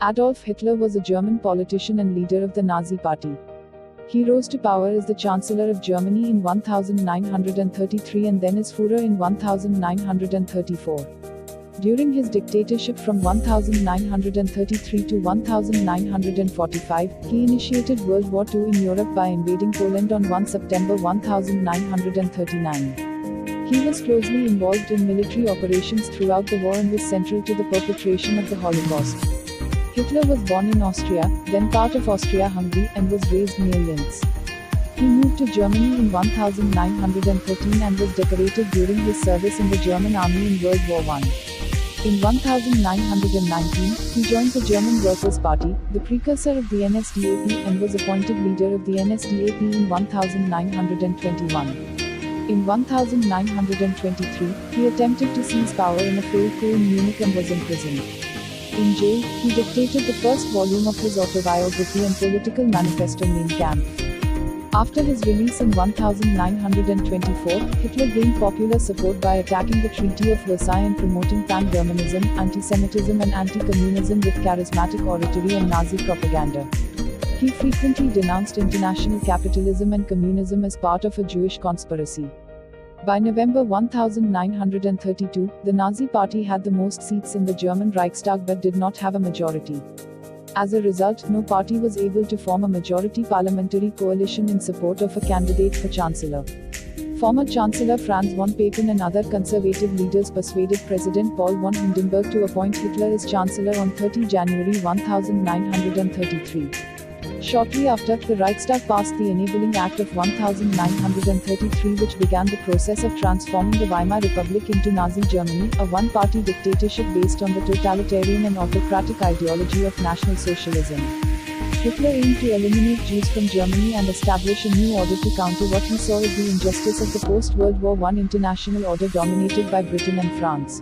Adolf Hitler was a German politician and leader of the Nazi Party. He rose to power as the Chancellor of Germany in 1933 and then as Führer in 1934. During his dictatorship from 1933 to 1945, he initiated World War II in Europe by invading Poland on 1 September 1939. He was closely involved in military operations throughout the war and was central to the perpetration of the Holocaust. Hitler was born in Austria, then part of Austria-Hungary, and was raised near Linz. He moved to Germany in 1913 and was decorated during his service in the German army in World War I. In 1919, he joined the German Workers' Party, the precursor of the NSDAP, and was appointed leader of the NSDAP in 1921. In 1923, he attempted to seize power in a failed coup in Munich and was imprisoned. In jail, he dictated the first volume of his autobiography and political manifesto Mein Kampf. After his release in 1924, Hitler gained popular support by attacking the Treaty of Versailles and promoting pan-Germanism, anti-Semitism and anti-communism with charismatic oratory and Nazi propaganda. He frequently denounced international capitalism and communism as part of a Jewish conspiracy. By November 1932, the Nazi Party had the most seats in the German Reichstag but did not have a majority. As a result, no party was able to form a majority parliamentary coalition in support of a candidate for Chancellor. Former Chancellor Franz von Papen and other conservative leaders persuaded President Paul von Hindenburg to appoint Hitler as Chancellor on 30 January 1933. Shortly after, the Reichstag passed the Enabling Act of 1933, which began the process of transforming the Weimar Republic into Nazi Germany, a one-party dictatorship based on the totalitarian and autocratic ideology of National Socialism. Hitler aimed to eliminate Jews from Germany and establish a new order to counter what he saw as the injustice of the post-World War I international order dominated by Britain and France.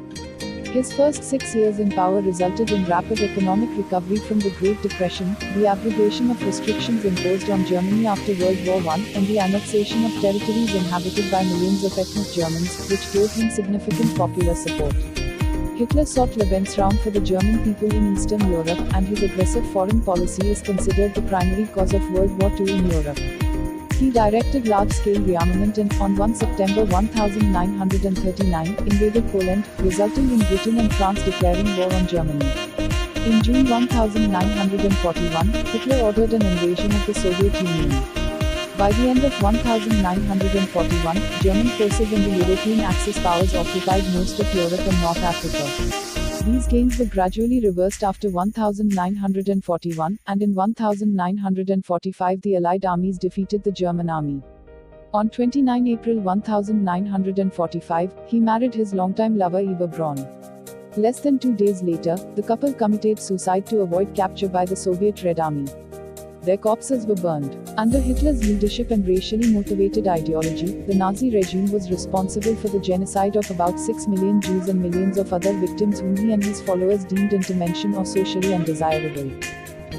His first 6 years in power resulted in rapid economic recovery from the Great Depression, the abrogation of restrictions imposed on Germany after World War I, and the annexation of territories inhabited by millions of ethnic Germans, which gave him significant popular support. Hitler sought Lebensraum for the German people in Eastern Europe, and his aggressive foreign policy is considered the primary cause of World War II in Europe. He directed large-scale rearmament and, on 1 September 1939, invaded Poland, resulting in Britain and France declaring war on Germany. In June 1941, Hitler ordered an invasion of the Soviet Union. By the end of 1941, German forces and the European Axis powers occupied most of Europe and North Africa. These gains were gradually reversed after 1941, and in 1945 the Allied armies defeated the German army. On 29 April 1945, he married his longtime lover Eva Braun. Less than 2 days later, the couple committed suicide to avoid capture by the Soviet Red Army. Their corpses were burned. Under Hitler's leadership and racially motivated ideology, the Nazi regime was responsible for the genocide of about 6 million Jews and millions of other victims whom he and his followers deemed intermention or socially undesirable.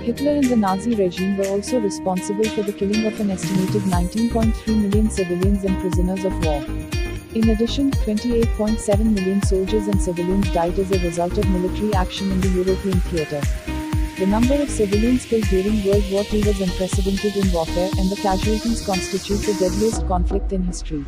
Hitler and the Nazi regime were also responsible for the killing of an estimated 19.3 million civilians and prisoners of war. In addition, 28.7 million soldiers and civilians died as a result of military action in the European theater. The number of civilians killed during World War II was unprecedented in warfare, and the casualties constitute the deadliest conflict in history.